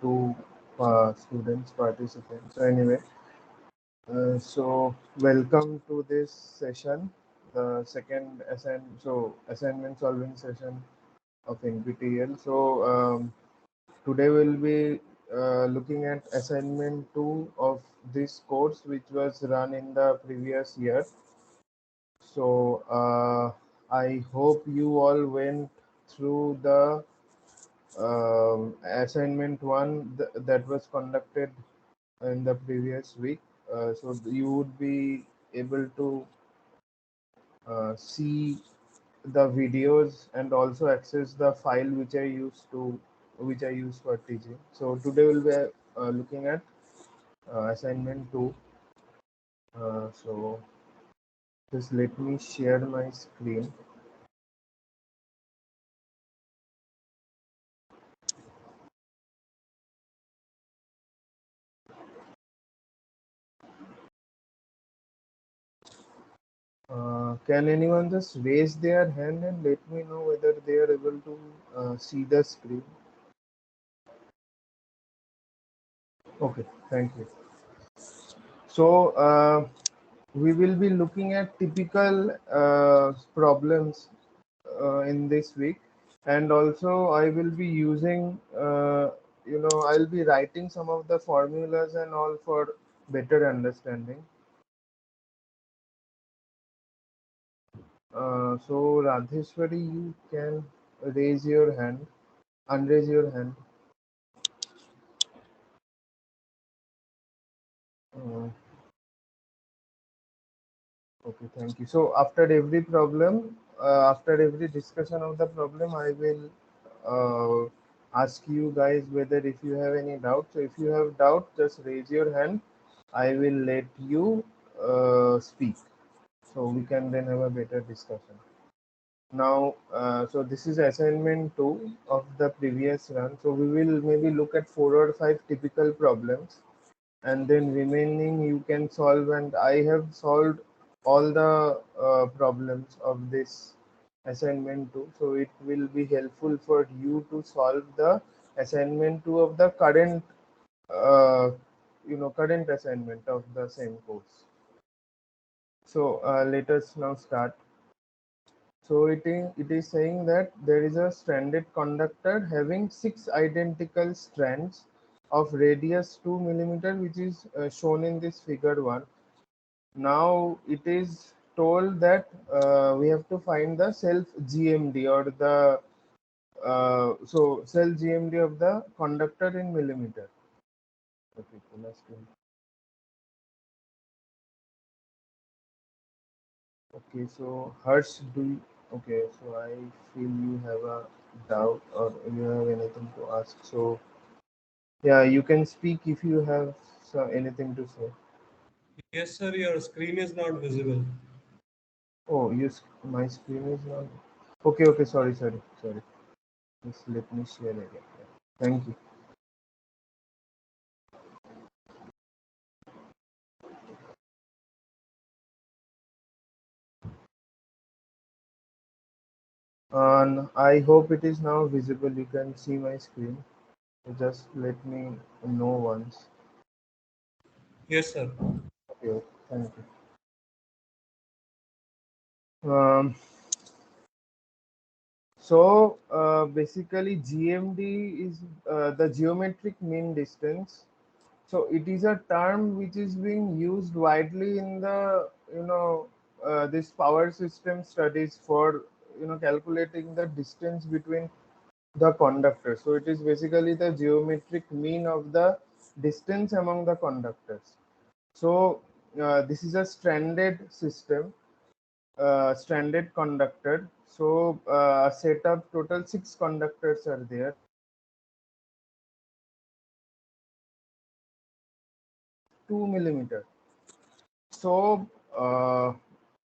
two students participants. So anyway, so welcome to this session, the second assignment solving session of NPTEL. So today we'll be looking at assignment 2 of this course, which was run in the previous year. So I hope you all went through the assignment 1 that was conducted in the previous week. So you would be able to see the videos and also access the file which I use for teaching. So today we'll be looking at assignment 2. So just let me share my screen. Can anyone just raise their hand and let me know whether they are able to see the screen? Okay, thank you. So we will be looking at typical problems in this week, and also I will be using I'll be writing some of the formulas and all for better understanding. So Radheshwari, you can raise your hand, unraise your hand. Uh, Okay, thank you. So after every problem, after every discussion of the problem, I will ask you guys whether if you have any doubt. So if you have doubt, just raise your hand. I will let you speak. So we can then have a better discussion. Now, so this is assignment 2 of the previous run. So we will maybe look at 4 or 5 typical problems, and then remaining you can solve, and I have solved all the problems of this assignment 2, so it will be helpful for you to solve the assignment 2 of the current current assignment of the same course. So let us now start. So it is saying that there is a stranded conductor having 6 identical strands of radius 2 millimeter, which is shown in this figure 1. Now it is told that we have to find the self GMD, or the self GMD of the conductor in millimeter. Okay, okay, so Harsh, okay, so I feel you have a doubt or you have anything to ask. So yeah, you can speak if you have anything to say. Yes, sir, your screen is not visible. Oh, my screen is not. Okay, okay, sorry. Just let me share again. Yeah. Thank you. And I hope it is now visible. You can see my screen. So just let me know once. Yes, sir. Okay, thank you. So basically, GMD is the geometric mean distance. So it is a term which is being used widely in the this power system studies for calculating the distance between the conductor. So it is basically the geometric mean of the distance among the conductors. So this is a stranded system, stranded conductor. So set up total 6 conductors are there. 2 millimeter. So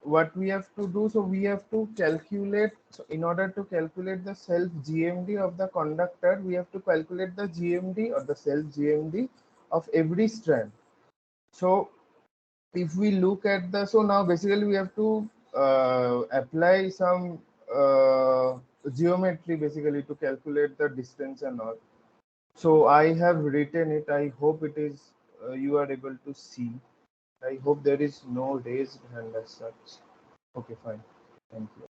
what we have to do, so we have to calculate, so in order to calculate the self GMD of the conductor, we have to calculate the GMD or the self GMD of every strand. So if we look at the, so now basically we have to apply some geometry basically to calculate the distance and all. So I have written it. I hope it is you are able to see. I hope there is no raised hand as such. Okay, fine. Thank you.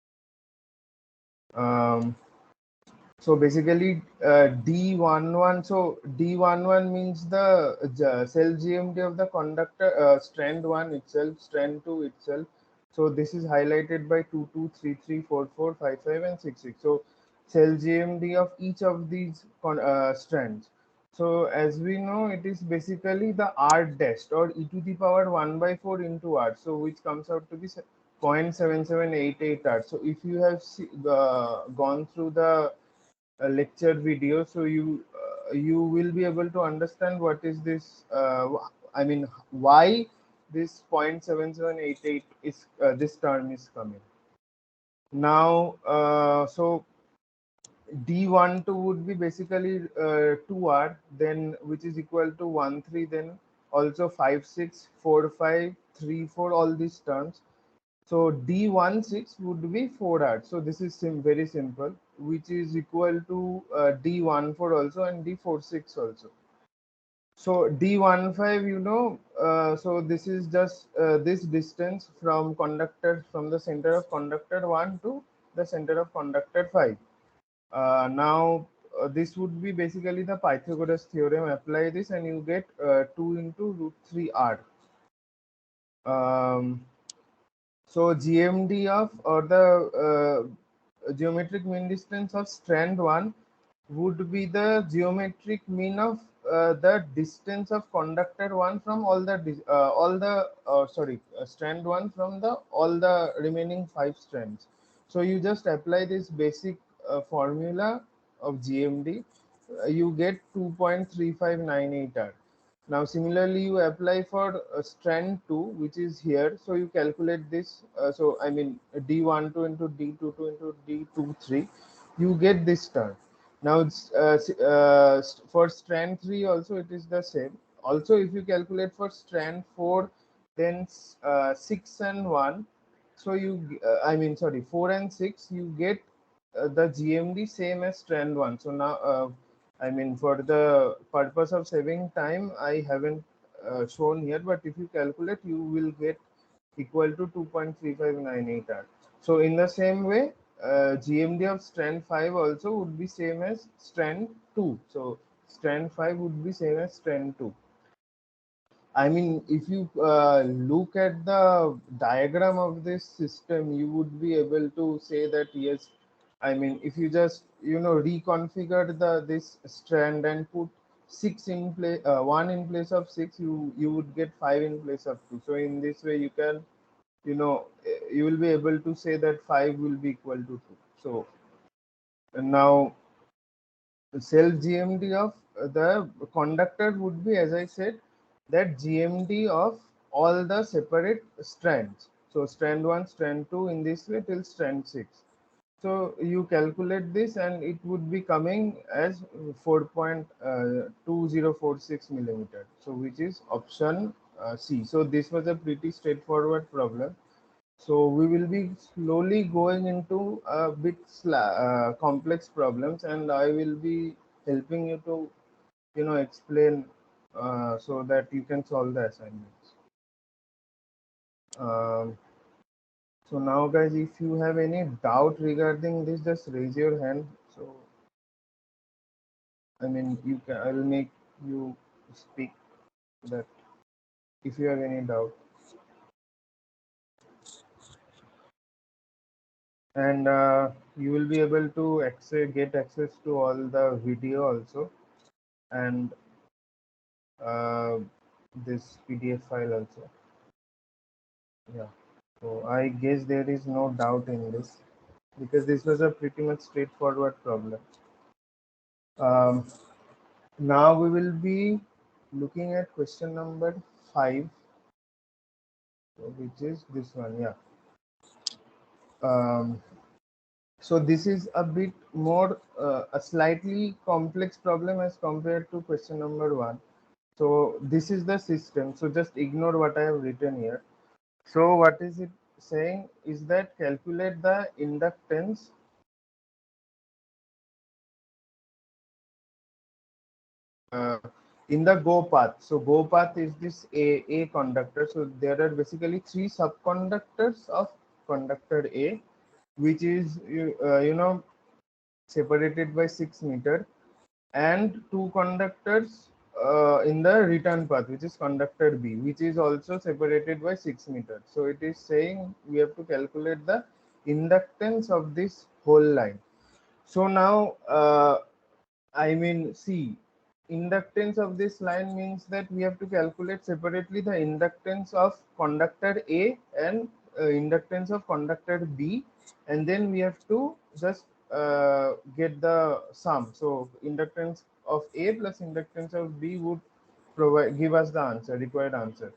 So basically, D11. So D11 means the cell GMD of the conductor, strand 1 itself, strand 2 itself. So this is highlighted by 2, 2, 3, 3, 4, 4, 5, 5, and 6, 6. So cell GMD of each of these strands. So as we know, it is basically the R dash or e to the power 1 by 4 into R. So which comes out to be 0.7788 R. So if you have gone through the lecture video, so you will be able to understand what is this I mean why this 0.7788 is this term is coming now. So D12 would be basically 2R, then which is equal to 1 3, then also 5 6 4 5 3 4, all these terms. So D16 would be 4R. So this is very simple, which is equal to D14 also and D46 also. So D15, so this is just this distance from conductor, from the center of conductor 1 to the center of conductor 5. Now this would be basically the Pythagoras theorem. Apply this and you get 2 into root 3R. Um, So GMD of, or the geometric mean distance of strand 1 would be the geometric mean of the distance of conductor 1 from strand 1 from the all the remaining 5 strands. So you just apply this basic formula of GMD, you get 2.3598 R. Now, similarly, you apply for strand 2, which is here. So you calculate this. So I mean, D12 into D22 into D23, you get this term. Now, for strand 3 also it is the same. Also, if you calculate for strand 4, then 6 and 1. So I mean, sorry, 4 and 6, you get the GMD same as strand 1. So now, I mean, for the purpose of saving time, I haven't shown here, but if you calculate, you will get equal to 2.3598 R. So in the same way, GMD of strand 5 also would be same as strand 2. So strand 5 would be same as strand 2. I mean, if you look at the diagram of this system, you would be able to say that yes. I mean, if you just reconfigure this strand and put six in place, one in place of six, you would get five in place of two. So in this way, you can you will be able to say that five will be equal to two. So now cell GMD of the conductor would be, as I said, that GMD of all the separate strands. So strand 1, strand 2 in this way till strand 6. So you calculate this and it would be coming as 4.2046 millimeter. So which is option C. So this was a pretty straightforward problem. So we will be slowly going into a bit complex problems, and I will be helping you to, explain so that you can solve the assignments. Um, so now, guys, if you have any doubt regarding this, just raise your hand. So I mean, you can. I will make you speak that if you have any doubt. And you will be able to get access to all the video also, and uh, this PDF file also. Yeah. So I guess there is no doubt in this because this was a pretty much straightforward problem. Um, Now we will be looking at question number 5, which is this one. Yeah. Um, so this is a bit more a slightly complex problem as compared to question number 1. So this is the system. So just ignore what I have written here. So what is it saying is that calculate the inductance uh, in the go path. So go path is this A conductor. So there are basically three subconductors of conductor A, which is separated by 6 meter, and two conductors in the return path, which is conductor B, which is also separated by 6 meters. So it is saying we have to calculate the inductance of this whole line. So now, I mean, see, inductance of this line means that we have to calculate separately the inductance of conductor A and inductance of conductor B, and then we have to just get the sum. So inductance of A plus inductance of B would give us the answer, required answer.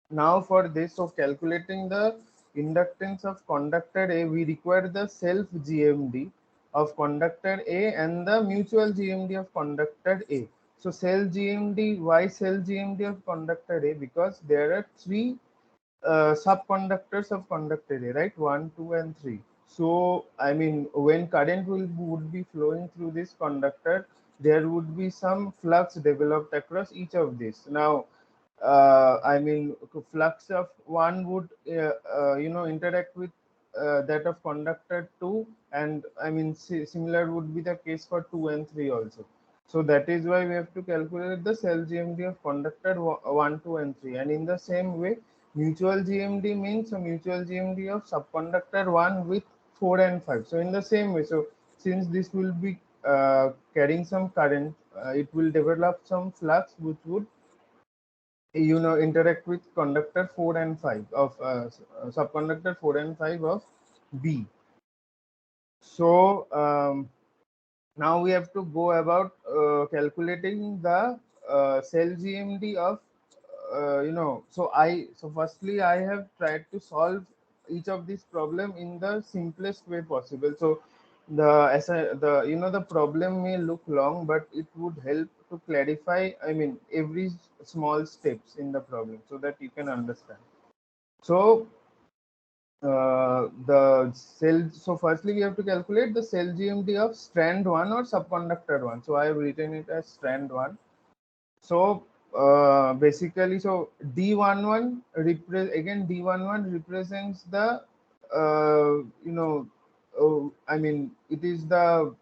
Now for this, so calculating the inductance of conductor A, we require the self GMD of conductor A and the mutual GMD of conductor A. So cell GMD, why cell GMD of conductor A? Because there are three subconductors of conductor A, right? 1, 2, and 3. So I mean, when current would be flowing through this conductor, there would be some flux developed across each of these. Now, I mean, flux of one would interact with that of conductor two, and I mean similar would be the case for 2 and 3 also. So that is why we have to calculate the cell GMD of conductor 1, 2, and 3. And in the same way, mutual GMD means a mutual GMD of subconductor 1 with 4 and 5. So in the same way, so since this will be carrying some current, it will develop some flux which would interact with conductor 4 and 5 of subconductor 4 and 5 of B. So now we have to go about calculating the cell GMD of so firstly I have tried to solve each of these problem in the simplest way possible. So the problem may look long, but it would help to clarify, I mean, every small steps in the problem so that you can understand. So the cell, so firstly we have to calculate the cell GMD of strand 1 or subconductor 1. So I have written it as strand 1. So basically, so D11 again D11 represents the I mean it is the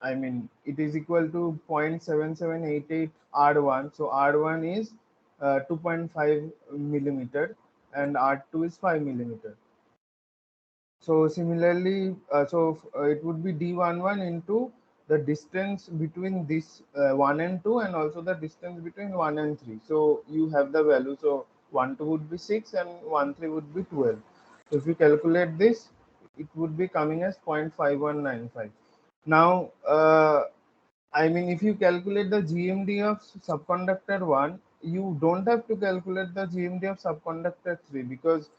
I mean it is equal to 0.7788 R1. So R1 is 2.5 millimeter and R2 is 5 millimeter. So similarly, it would be D11 into the distance between this 1 and 2, and also the distance between 1 and 3. So you have the value. So 1, 2 would be 6 and 1, 3 would be 12. So if you calculate this, it would be coming as 0.5195. Now, I mean, if you calculate the GMD of subconductor 1, you don't have to calculate the GMD of subconductor 3, because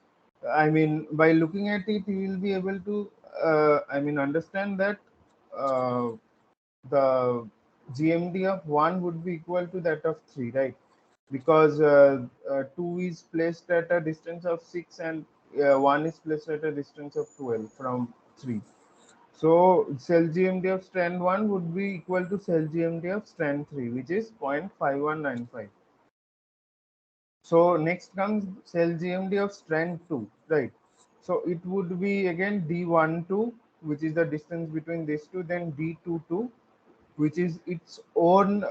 I mean, by looking at it, you will be able to, I mean, understand that uh, the GMD of 1 would be equal to that of 3, right? Because 2 is placed at a distance of 6 and 1 is placed at a distance of 12 from 3. So cell GMD of strand 1 would be equal to cell GMD of strand 3, which is 0.5195. So next comes cell GMD of strand 2, right? So it would be again D12, which is the distance between these two, then D22, which is its own,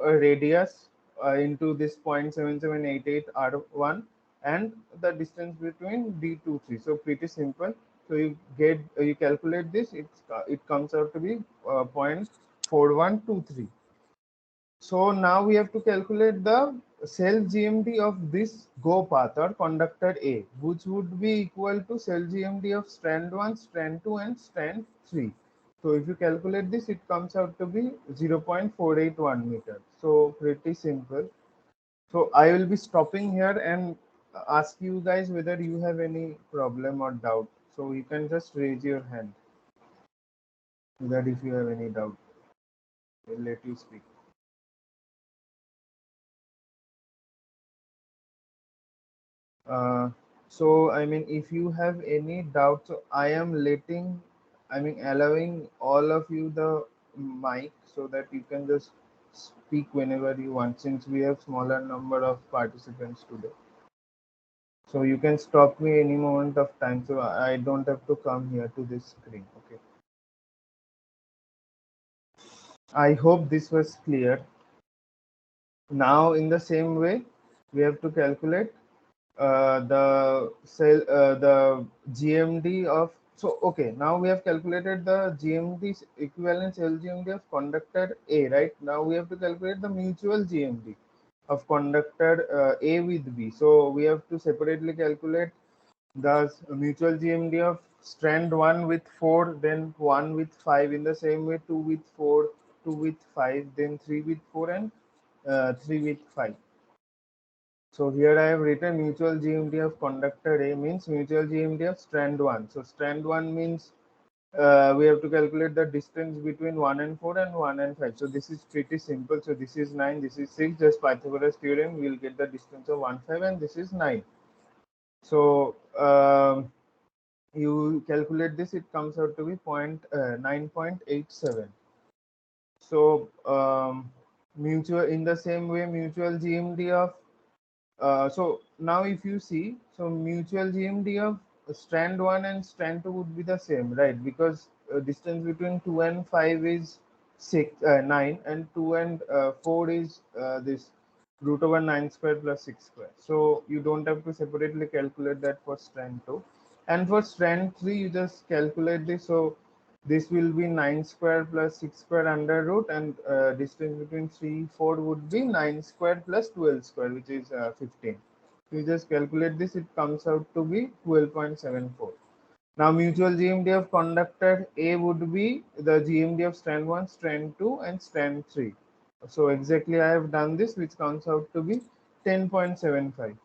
radius into this 0.7788 R1, and the distance between D23. So pretty simple. So you calculate this, it comes out to be 0.4123. So now we have to calculate the cell GMD of this go path or conductor A, which would be equal to cell GMD of strand 1, strand 2, and strand 3. So if you calculate this, it comes out to be 0.481 meter. So pretty simple. So I will be stopping here and ask you guys whether you have any problem or doubt. So you can just raise your hand that if you have any doubt. I'll let you speak. Uh, so I mean, if you have any doubts, so I am letting, I mean, allowing all of you the mic so that you can just speak whenever you want, since we have smaller number of participants today. So you can stop me any moment of time, so I don't have to come here to this screen. Okay. I hope this was clear. Now, in the same way, we have to calculate the GMD of. So okay, now we have calculated the GMD equivalent cell GMD of conductor A, right? Now we have to calculate the mutual GMD of conductor A with B. So we have to separately calculate the mutual GMD of strand 1 with 4, then 1 with 5. In the same way, 2 with 4, 2 with 5, then 3 with 4, and 3 with 5. So here I have written mutual GMD of conductor A means mutual GMD of strand 1. So strand 1 means we have to calculate the distance between 1 and 4 and 1 and 5. So this is pretty simple. So this is 9, this is 6. Just Pythagoras theorem, we will get the distance of 1, 5, and this is 9. So you calculate this, it comes out to be 9.87. So mutual, in the same way, mutual GMD of so now if you see, so mutual GMD of strand 1 and strand 2 would be the same, right? Because distance between 2 and 5 is 9, and 2 and 4 is this root over 9 square plus 6 square. So you don't have to separately calculate that for strand 2. And for strand 3, you just calculate this. So this will be 9 square plus 6 square under root, and distance between 3, 4 would be 9 square plus 12 square, which is 15. You just calculate this, it comes out to be 12.74. Now mutual GMD of conductor A would be the GMD of strand 1, strand 2, and strand 3. So exactly I have done this, which comes out to be 10.75.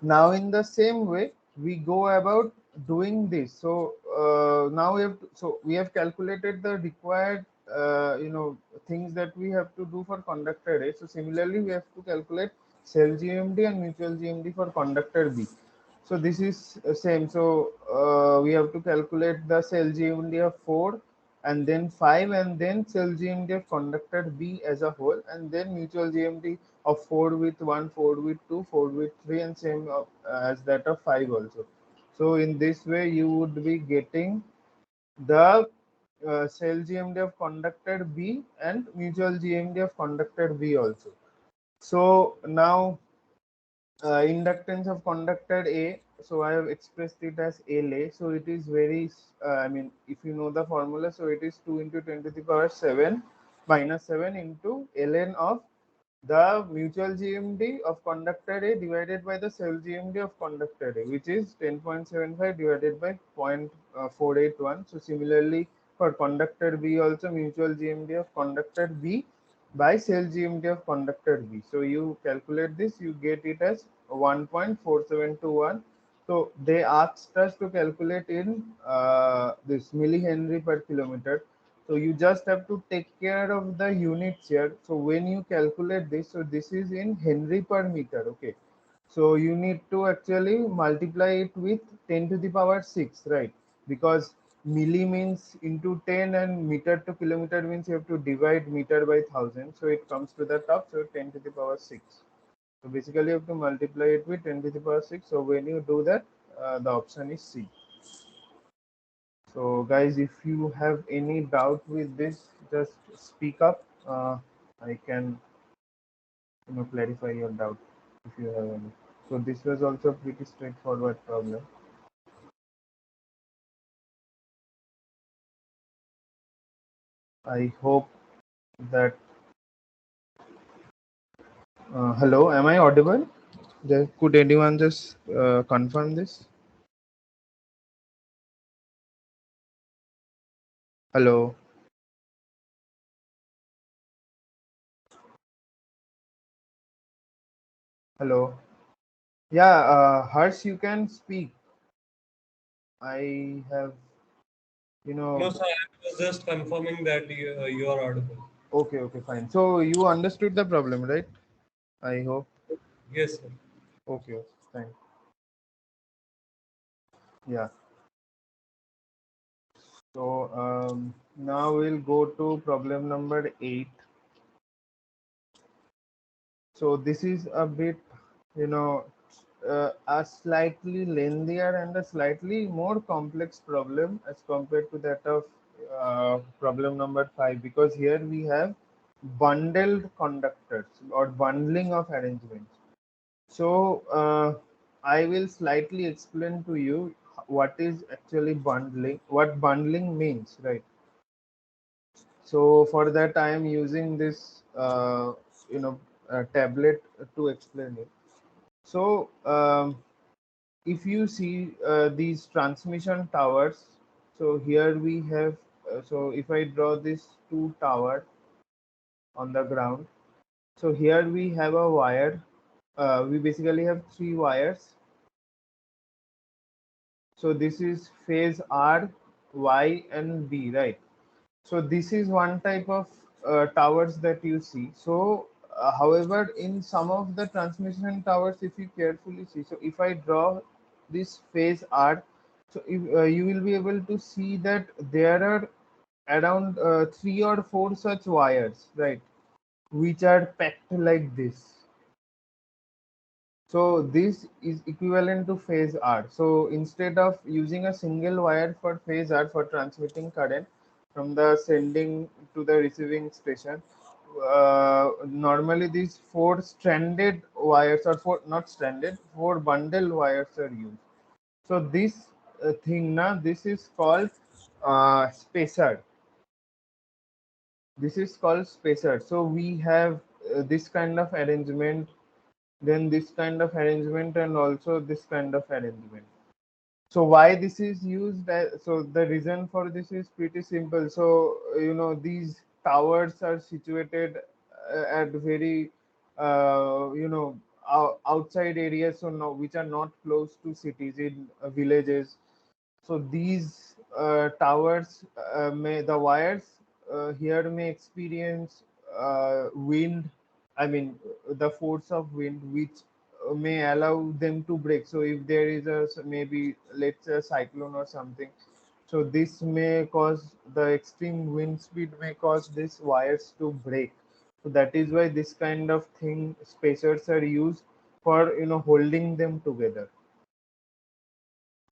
Now in the same way we go about doing this. So now we have calculated the required things that we have to do for conductor A. So similarly we have to calculate cell GMD and mutual GMD for conductor B. So this is same. So we have to calculate the cell GMD of 4, and then 5, and then cell GMD of conductor B as a whole, and then mutual GMD of 4 with 1, 4 with 2, 4 with 3, and same as that of 5 also. So in this way you would be getting the cell GMD of conductor B and mutual GMD of conductor B also. So now inductance of conductor A, so I have expressed it as LA. So it is very, I mean, if you know the formula, so it is 2 into 10 to the power 7 minus 7 into ln of the mutual GMD of conductor A divided by the cell GMD of conductor A, which is 10.75 divided by 0.481. So similarly, for conductor B also, mutual GMD of conductor B by cell GMD of conductor B. So you calculate this, you get it as 1.4721. So they asked us to calculate in this millihenry per kilometer. So you just have to take care of the units here. So when you calculate this, so this is in Henry per meter. Okay. So you need to actually multiply it with 10 to the power 6, right? Because milli means into 10, and meter to kilometer means you have to divide meter by 1000. So it comes to the top. So 10 to the power 6. So basically you have to multiply it with 10 to the power 6. So when you do that, the option is C. So guys, if you have any doubt with this, just speak up. I can clarify your doubt if you have any. So this was also a pretty straightforward problem. I hope that hello, am I audible? Could anyone just confirm this? Hello, hello. Yeah, Harsh, you can speak. I have, you No, know. sir, I was just confirming that you are audible. Okay, okay, fine. So you understood the problem, right? I hope. Yes, sir. Okay, okay, fine. Yeah. So Now we'll go to problem number 8. So this is a bit, you know, a slightly lengthier and a slightly more complex problem as compared to that of problem number 5, because here we have bundled conductors or bundling of arrangements. So I will slightly explain to you what is actually bundling, what bundling means, right? So for that, I am using this, tablet to explain it. So if you see these transmission towers, so here we have, so if I draw this two tower on the ground, so here we have a wire. We basically have three wires. So this is phase R, Y, and B, right? So this is one type of towers that you see. So however, in some of the transmission towers, if you carefully see, so if I draw this phase R, so if, you will be able to see that there are around three or four such wires, right, which are packed like this. So this is equivalent to phase R. So instead of using a single wire for phase R for transmitting current from the sending to the receiving station, normally these four stranded wires, or four not stranded, four bundle wires are used. So this thing now, this is called spacer. This is called spacer. So we have this kind of arrangement, then this kind of arrangement, and also this kind of arrangement. So why this is used, so the reason for this is pretty simple. So these towers are situated at very outside areas, so no, which are not close to cities, in villages. So these towers, may the wires here may experience wind, I mean the force of wind, which may allow them to break. So if there is a, maybe let's say a cyclone or something, so this may cause, the extreme wind speed may cause these wires to break. So that is why this kind of thing, spacers are used for holding them together.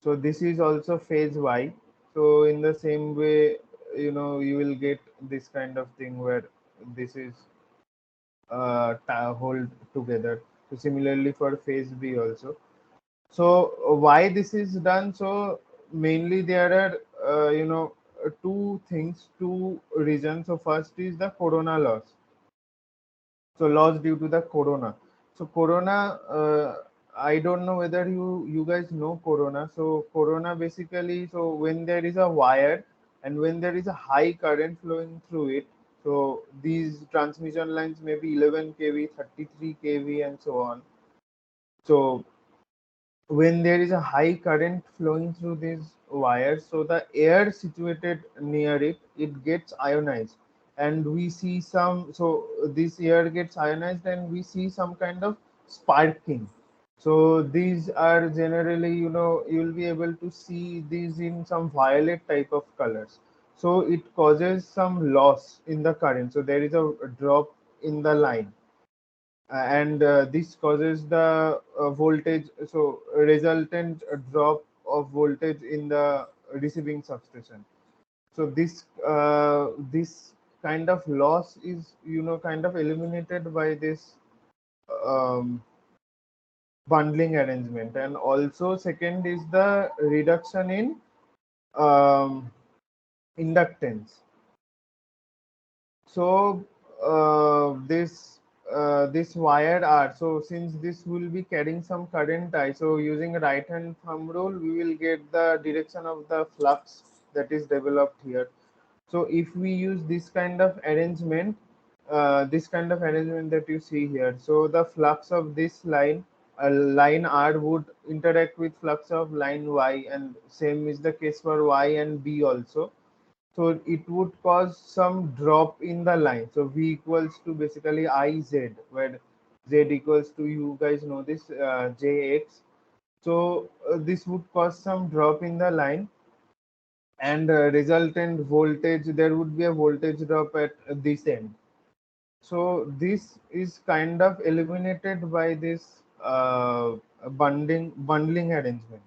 So this is also phase Y. So in the same way, you will get this kind of thing where this is hold together. So similarly for phase B also. So why this is done? So mainly there are two things, two reasons. So first is the corona loss. So loss due to the corona. So corona, I don't know whether you guys know corona. So corona basically, so when there is a wire and when there is a high current flowing through it, so these transmission lines may be 11 kV, 33 kV, and so on. So when there is a high current flowing through these wires, so the air situated near it, it gets ionized, and we see some, so this air gets ionized and we see some kind of sparking. So these are generally, you'll be able to see these in some violet type of colors. So it causes some loss in the current, so there is a drop in the line, and this causes the voltage, so resultant drop of voltage in the receiving substation. So this kind of loss is kind of eliminated by this um, bundling arrangement. And also second is the reduction in um, inductance. So this wire R, so since this will be carrying some current I, so using a right hand thumb rule, we will get the direction of the flux that is developed here. So if we use this kind of arrangement that you see here, so the flux of this line, line R, would interact with flux of line Y, and same is the case for Y and B also. So it would cause some drop in the line. So V equals to basically IZ, where Z equals to, you guys know this, JX. So this would cause some drop in the line, and resultant voltage, there would be a voltage drop at this end. So this is kind of eliminated by this bundling arrangement.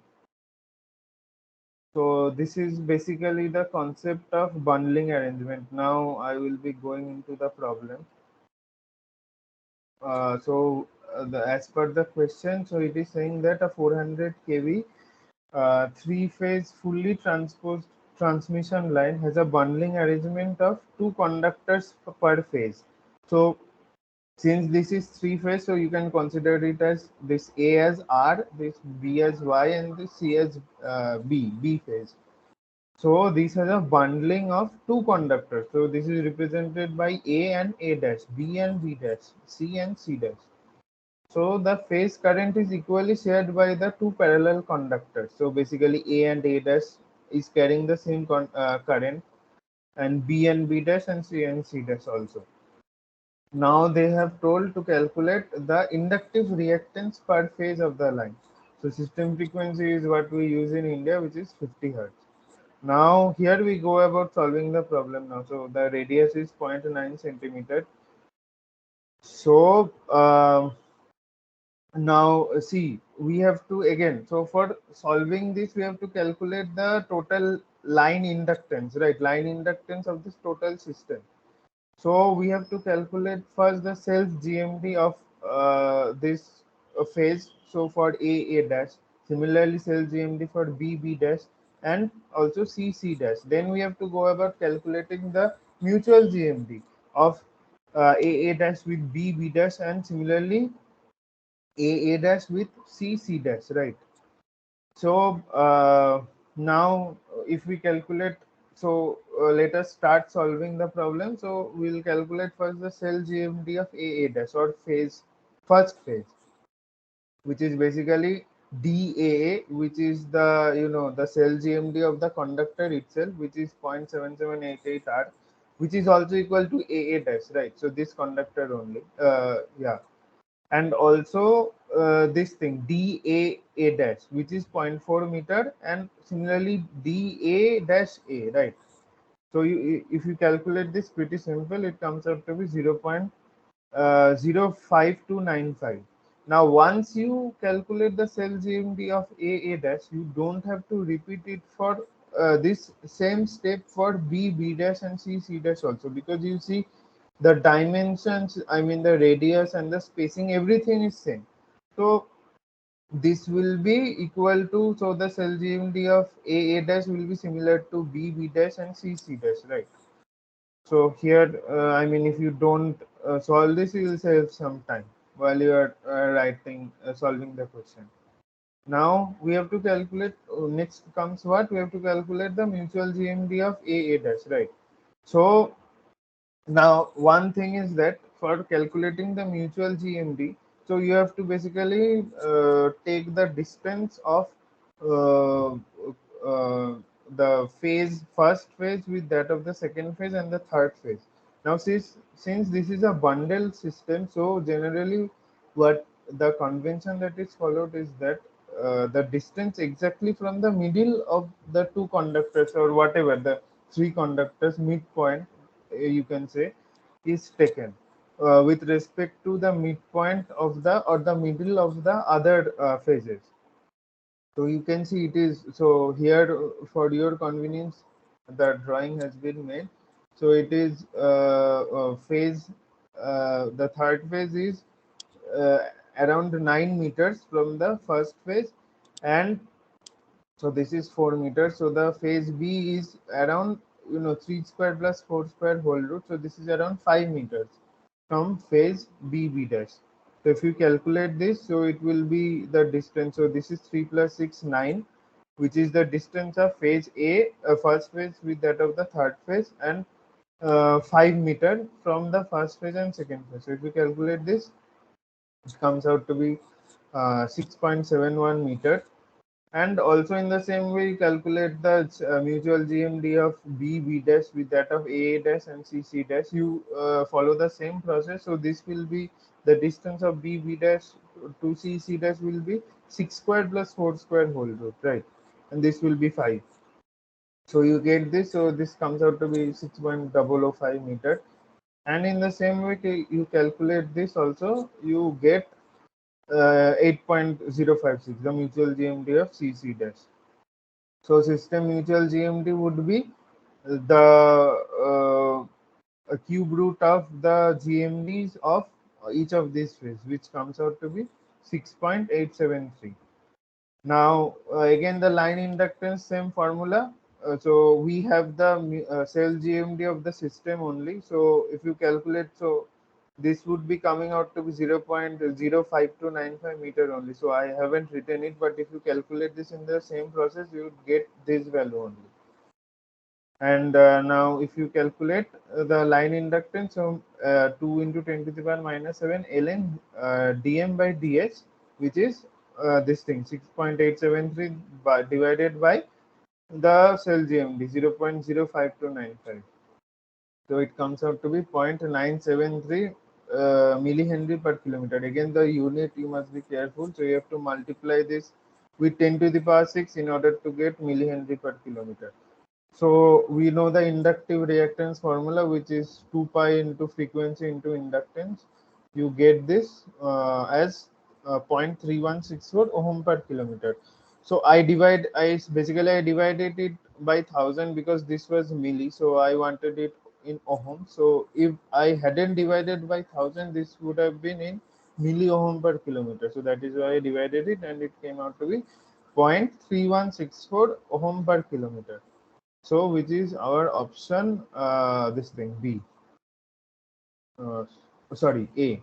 So this is basically the concept of bundling arrangement. Now I will be going into the problem. As per the question, so it is saying that a 400 kV three-phase fully transposed transmission line has a bundling arrangement of two conductors per phase. So since this is three-phase, so you can consider it as this A as R, this B as Y, and this C as B phase. So this has a bundling of two conductors. So this is represented by A and A dash, B and B dash, C and C dash. So the phase current is equally shared by the two parallel conductors. So basically A and A dash is carrying the same current, and B and B dash and C dash also. Now they have told to calculate the inductive reactance per phase of the line. So system frequency is what we use in India, which is 50 hertz. Now here we go about solving the problem now. So the radius is 0.9 centimeter. So now see, we have to again, so for solving this we have to calculate the total line inductance, right? Line inductance of this total system. So we have to calculate first the self GMD of this phase. So for A dash, similarly self GMD for B dash, and also C dash. Then we have to go about calculating the mutual GMD of A dash with B dash, and similarly A dash with C dash, right? So now if we calculate, so let us start solving the problem. So we'll calculate first the cell GMD of A dash, or phase, first phase, which is basically DAA, which is the, you know, the cell GMD of the conductor itself, which is 0.7788 R, which is also equal to A dash, right? So this conductor only, yeah. And also this thing DA dash, which is zero point 0.4 meter, and similarly DA dash A, right? So if you calculate this, pretty simple, it comes out to be 0.05295. Now once you calculate the cell GMD of A dash, you don't have to repeat it for this same step for B dash and C dash also, because you see the dimensions, I mean the radius and the spacing, everything is same. So this will be equal to, so the cell GMD of A dash will be similar to B dash and C dash, right? So here, I mean, if you don't solve this, you will save some time while you are solving the question. Now we have to calculate, next comes what? We have to calculate the mutual GMD of A dash, right? So now one thing is that for calculating the mutual GMD, so you have to basically take the distance of uh, uh, the phase, first phase with that of the second phase and the third phase. Now since this is a bundle system, so generally what the convention that is followed is that the distance exactly from the middle of the two conductors, or whatever the three conductors midpoint, you can say, is taken with respect to the midpoint of the, or the middle of the other phases. So you can see it is, so here for your convenience the drawing has been made. So it is phase, the third phase is uh, around 9 meters from the first phase, and so this is 4 meters. So the phase B is around, you know, 3 square plus 4 square whole root. So this is around 5 meters from phase B dash. So if you calculate this, so it will be the distance. So this is 3 plus 6, 9, which is the distance of phase A, first phase with that of the third phase, and 5 meter from the first phase and second phase. So if you calculate this, it comes out to be 6.71 meter. And also in the same way, you calculate the mutual GMD of B dash with that of A dash and C dash. You follow the same process. So this will be the distance of B dash to C dash will be 6 squared plus 4 square whole root, right? And this will be 5. So you get this. So this comes out to be 6.005 meter. And in the same way, you calculate this also, you get 8.056, the mutual GMD of CC dash. So system mutual GMD would be the cube root of the GMDs of each of these phase, which comes out to be 6.873. Now, again, the line inductance, same formula. So we have the cell GMD of the system only. So if you calculate, so this would be coming out to be 0.05295 meter only. So I haven't written it, but if you calculate this in the same process, you would get this value only. And now if you calculate the line inductance, so 2 into 10 to the power minus 7 ln dm by ds, which is this thing 6.873 divided by the cell GMD 0.05295. So it comes out to be 0.973 millihenry per kilometer. Again, the unit you must be careful. So you have to multiply this with 10 to the power 6 in order to get millihenry per kilometer. So we know the inductive reactance formula, which is 2 pi into frequency into inductance. You get this as 0.3164 ohm per kilometer. So I basically I divided it by 1000 because this was milli. So I wanted it in ohm. So if I hadn't divided by 1000, this would have been in milli ohm per kilometer. So that is why I divided it, and it came out to be 0.3164 ohm per kilometer. So which is our option, this thing B. Sorry, A.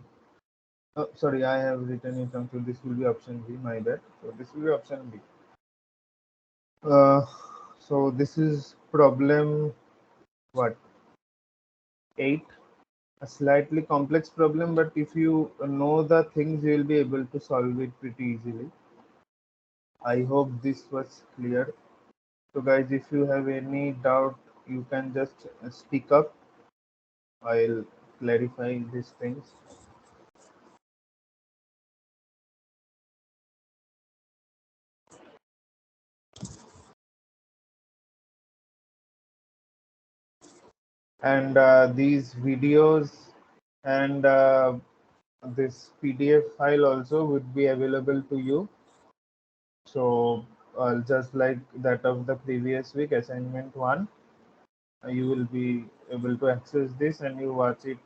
Sorry, I have written it down. So this will be option B. My bad. So this will be option B. So this is problem what, 8. A slightly complex problem, but if you know the things, you will be able to solve it pretty easily. I hope this was clear. So guys, if you have any doubt, you can just speak up. I'll clarify these things. And these videos and this PDF file also would be available to you. So just like that of the previous week, assignment 1, you will be able to access this and you watch it,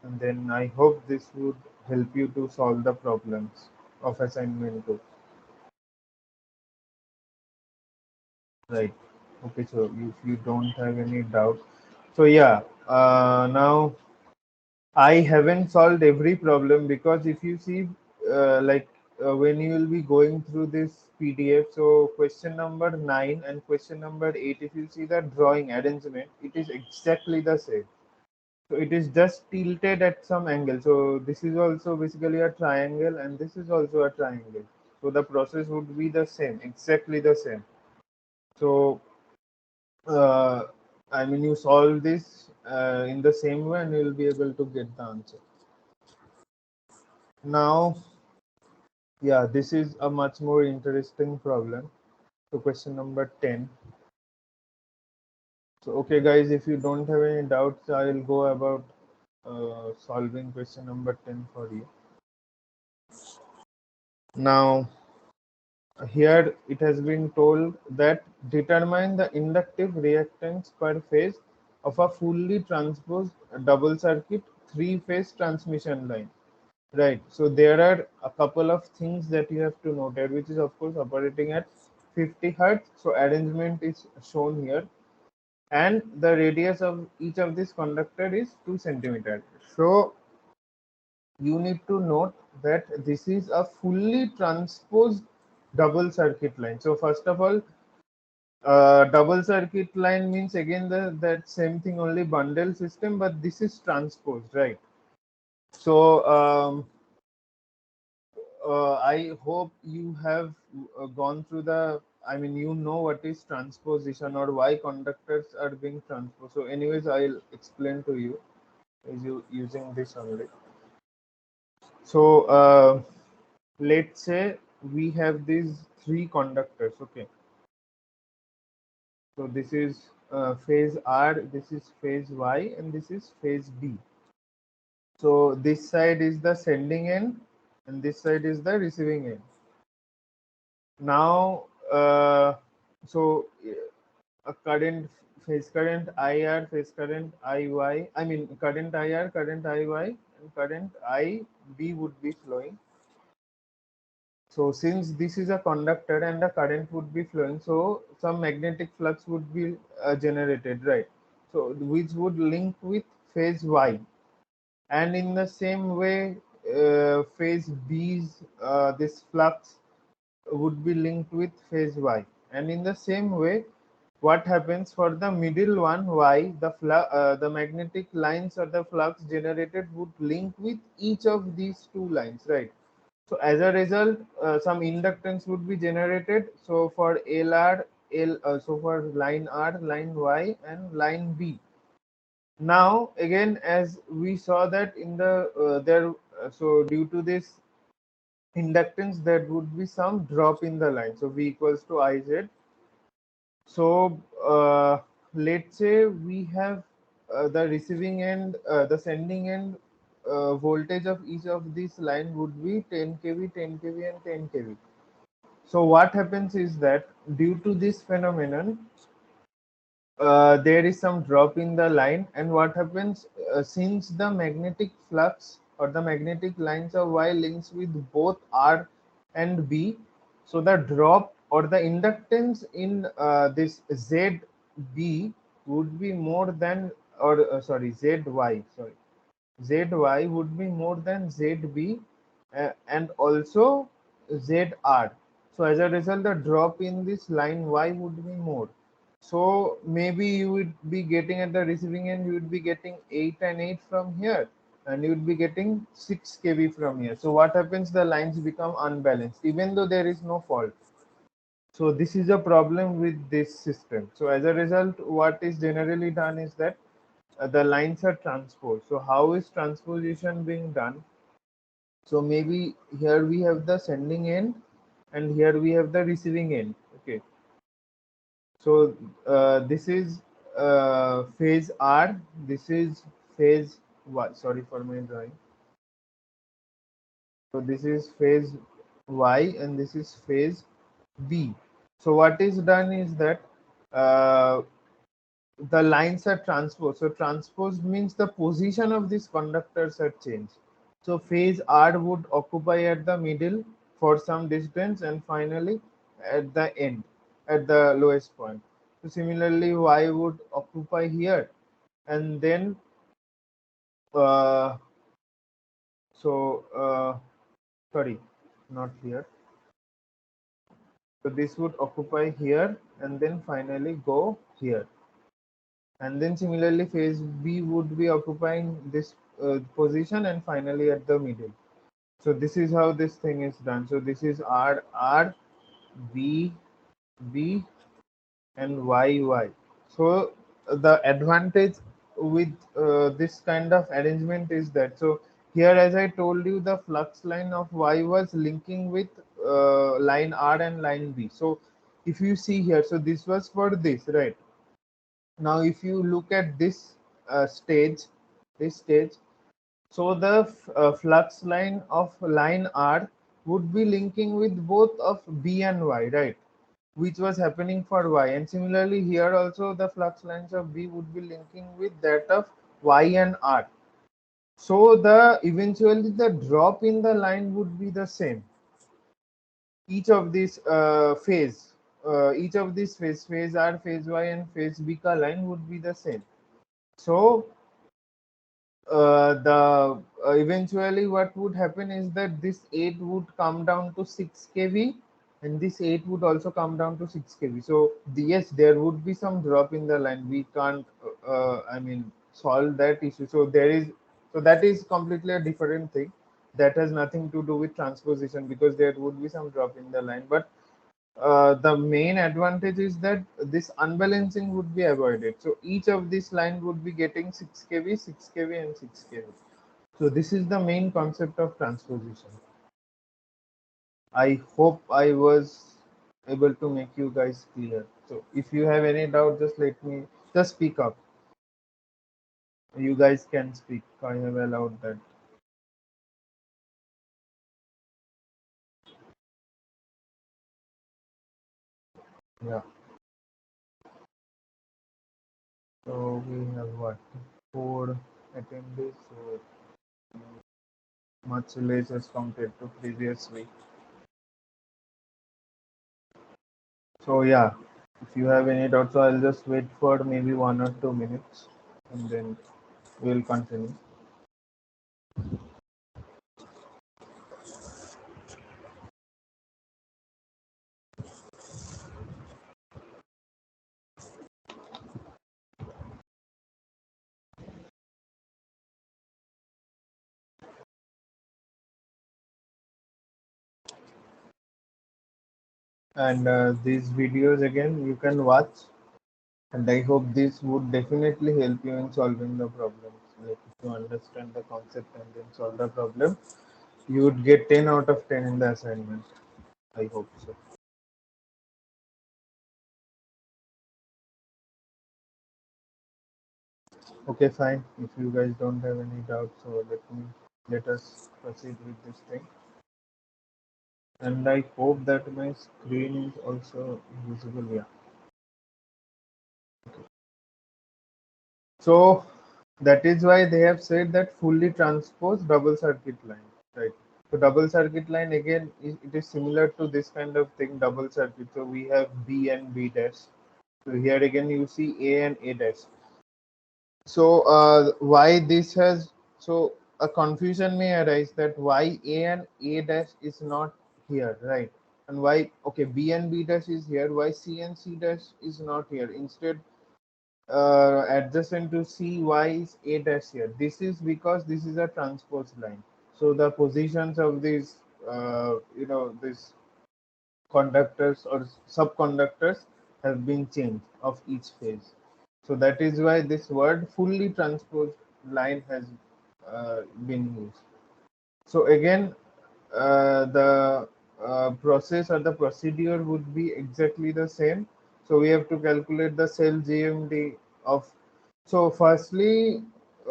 and then I hope this would help you to solve the problems of assignment 2. Right. Okay, so if you don't have any doubt, so yeah, now I haven't solved every problem, because if you see, when you will be going through this PDF, so question number 9 and question number 8, if you see the drawing arrangement, it is exactly the same. So it is just tilted at some angle. So this is also basically a triangle, and this is also a triangle. So the process would be the same, exactly the same. So uh, I mean, you solve this in the same way, and you will be able to get the answer. Now, yeah, this is a much more interesting problem. So question number 10. So okay guys, if you don't have any doubts, I will go about solving question number 10 for you. Now, here it has been told that determine the inductive reactance per phase of a fully transposed double circuit three-phase transmission line. Right. So there are a couple of things that you have to note here, which is of course operating at 50 hertz. So arrangement is shown here, and the radius of each of this conductor is 2 centimeter. So you need to note that this is a fully transposed double circuit line. So first of all, double circuit line means again that same thing, only bundle system, but this is transposed, right? So I hope you have gone through the, I mean, you know what is transposition or why conductors are being transposed. So anyways, I'll explain to you using this only. So let's say we have these three conductors, okay? So this is phase R, this is phase Y, and this is phase B. So this side is the sending end, and this side is the receiving end. Now, so a current, phase current IR, phase current IY, I mean current IR, current IY, and current IB would be flowing. So since this is a conductor and the current would be flowing, so some magnetic flux would be generated, right? So which would link with phase Y, and in the same way, phase B's this flux would be linked with phase Y, and in the same way, what happens for the middle one Y, the magnetic lines or the flux generated would link with each of these two lines, right? So as a result, some inductance would be generated. So for LR, so for line R, line Y, and line B. Now again, as we saw that in the so due to this inductance, there would be some drop in the line. So V equals to IZ. So let's say we have the receiving end, the sending end voltage of each of these line would be 10 kV, 10 kV, and 10 kV. So what happens is that due to this phenomenon, there is some drop in the line, and what happens, since the magnetic flux or the magnetic lines of Y links with both R and B, so the drop or the inductance in this ZB would be more than, or ZY, ZY would be more than ZB, and also ZR. So as a result, the drop in this line Y would be more. So maybe you would be getting at the receiving end, you would be getting 8 and 8 from here, and you would be getting 6 kV from here. So what happens? The lines become unbalanced, even though there is no fault. So this is a problem with this system. So as a result, what is generally done is that the lines are transposed. So how is transposition being done? So maybe here we have the sending end, and here we have the receiving end. Okay. So this is phase R. This is phase Y. Sorry for my drawing. So this is phase Y, and this is phase B. So what is done is that uh, the lines are transposed. So transposed means the position of these conductors are changed. So phase R would occupy at the middle for some distance, and finally at the end, at the lowest point. So similarly, Y would occupy here, and then uh, so sorry, not here. So this would occupy here, and then finally go here. And then similarly phase B would be occupying this position, and finally at the middle. So this is how this thing is done. So this is R, B, B, and Y, Y. So the advantage with this kind of arrangement is that, so here, as I told you, the flux line of Y was linking with line R and line B. So if you see here, so this was for this, right? Now if you look at this stage, this stage, so the flux line of line R would be linking with both of B and Y, right? Which was happening for Y. And similarly here also, the flux lines of B would be linking with that of Y and R. So the eventually the drop in the line would be the same. Each of these each of these phase R, phase Y, and phase B ka line would be the same. So the eventually what would happen is that this 8 would come down to 6 kV, and this 8 would also come down to 6 kV. So yes, there would be some drop in the line. We can't I mean solve that issue. So there is, so that is completely a different thing, that has nothing to do with transposition, because there would be some drop in the line. But the main advantage is that this unbalancing would be avoided. So each of this line would be getting 6 kV, 6 kV, and 6 kV. So this is the main concept of transposition. I hope I was able to make you guys clear. So if you have any doubt, just let me, just speak up. You guys can speak. I have allowed that. Yeah. So we have what? 4 attendees. So much less as compared to previous week. So yeah, if you have any doubts, so I'll just wait for maybe 1 or 2 minutes, and then we'll continue. And these videos again you can watch, and I hope this would definitely help you in solving the problems. Like if you understand the concept and then solve the problem, you would get 10 out of 10 in the assignment. I hope so. Okay, fine. If you guys don't have any doubts, so let us proceed with this thing. And I hope that my screen is also visible. Yeah. So that is why they have said that fully transposed double circuit line, right? So double circuit line again, it is similar to this kind of thing, double circuit. So we have B and B dash. So here again you see A and A dash. So why this has, so a confusion may arise that why A and A dash is not here, right? And why, okay, B and B dash is here, why C and C dash is not here? Instead, adjacent to C, Y is A dash here. This is because this is a transpose line. So the positions of these, these conductors or subconductors have been changed of each phase. So that is why this word fully transposed line has been used. So again, the process or the procedure would be exactly the same. So we have to calculate the cell GMD of. So firstly,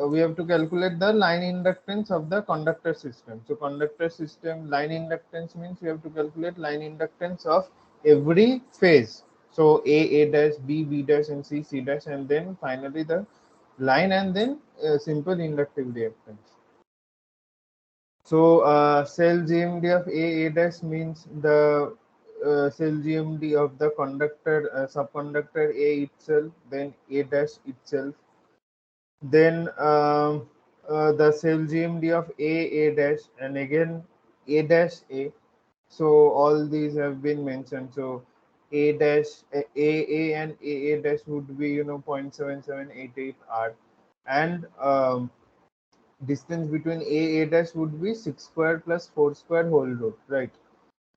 we have to calculate the line inductance of the conductor system. So conductor system line inductance means we have to calculate line inductance of every phase. So A dash, B dash, and C dash, and then finally the line, and then simple inductive reactance. So cell GMD of A dash means the cell GMD of the conductor subconductor A itself, then A dash itself, then the cell GMD of A dash, and again A dash A. So all these have been mentioned. So A dash A and A dash would be 0.7788 R, and distance between A dash would be 6 square plus 4 square whole root, right?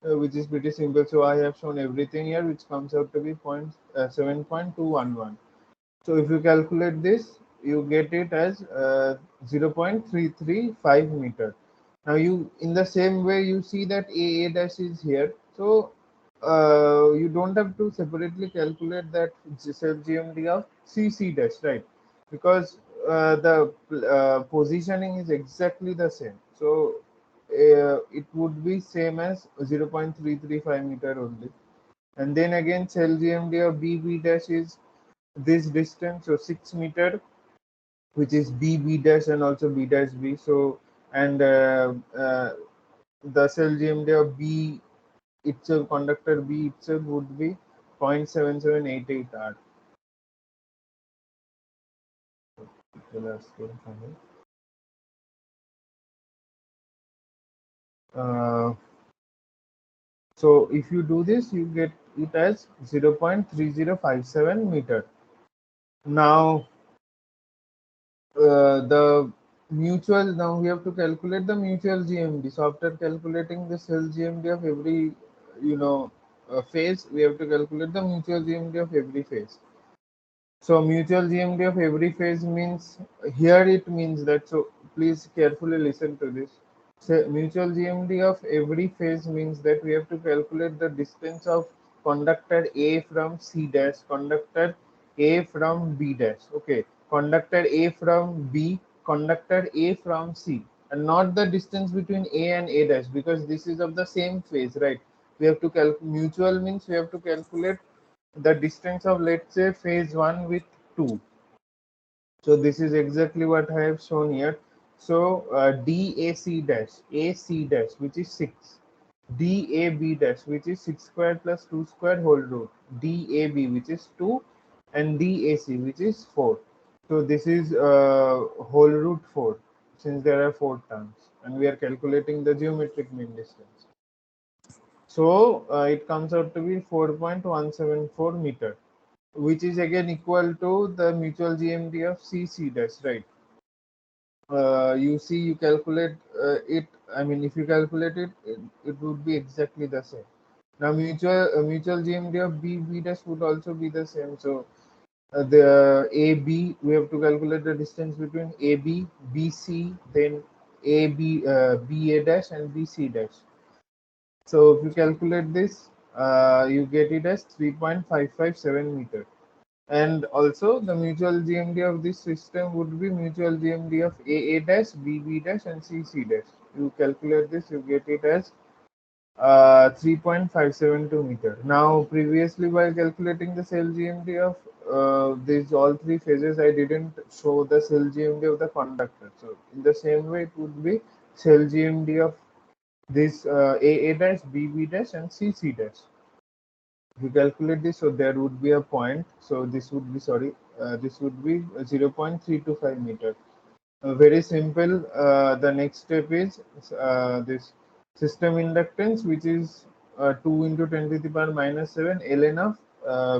Which is pretty simple. So I have shown everything here, which comes out to be 7.211. So if you calculate this, you get it as 0.335 meter. Now you, in the same way, you see that A dash is here. So you don't have to separately calculate that self GMD of C dash, right? Because the positioning is exactly the same. So it would be same as 0.335 meter only. And then again, cell GMD of B dash is this distance, so 6 meter, which is B dash and also B dash B. So and the cell GMD of B itself, conductor B itself, would be 0.7788 R. Uh, so if you do this, you get it as 0.3057 meter. Now the mutual, now we have to calculate the mutual GMD. So after calculating the cell GMD of every phase, we have to calculate the mutual GMD of every phase. So mutual GMD of every phase means, here it means that, so please carefully listen to this. So mutual GMD of every phase means that we have to calculate the distance of conductor A from C dash, conductor A from B dash. Okay, conductor A from B, conductor A from C, and not the distance between A and A dash, because this is of the same phase, right? We have to mutual means we have to calculate the distance of, let's say, phase 1 with 2. So this is exactly what I have shown here. So DAC dash, AC dash, which is 6, DAB dash, which is 6 squared plus 2 squared whole root, DAB, which is 2, and DAC, which is 4. So this is whole root 4, since there are 4 terms, and we are calculating the geometric mean distance. So it comes out to be 4.174 meter, which is again equal to the mutual GMD of CC dash, right? You see, you calculate it. I mean, if you calculate it, it would be exactly the same. Now, mutual GMD of B dash would also be the same. So the AB, we have to calculate the distance between AB, BC, then AB, BA dash, and BC dash. So if you calculate this, you get it as 3.557 meter. And also the mutual GMD of this system would be mutual GMD of AA dash, BB dash, and CC dash. You calculate this, you get it as 3.572 meter. Now, previously, while calculating the cell GMD of these all three phases, I didn't show the cell GMD of the conductor. So, in the same way, it would be cell GMD of this AA dash, BB dash, and CC dash. If you calculate this, so there would be a point. So this would be, sorry, this would be 0.325 meter. Very simple. The next step is this system inductance, which is 2 into 10 to the power minus 7 ln of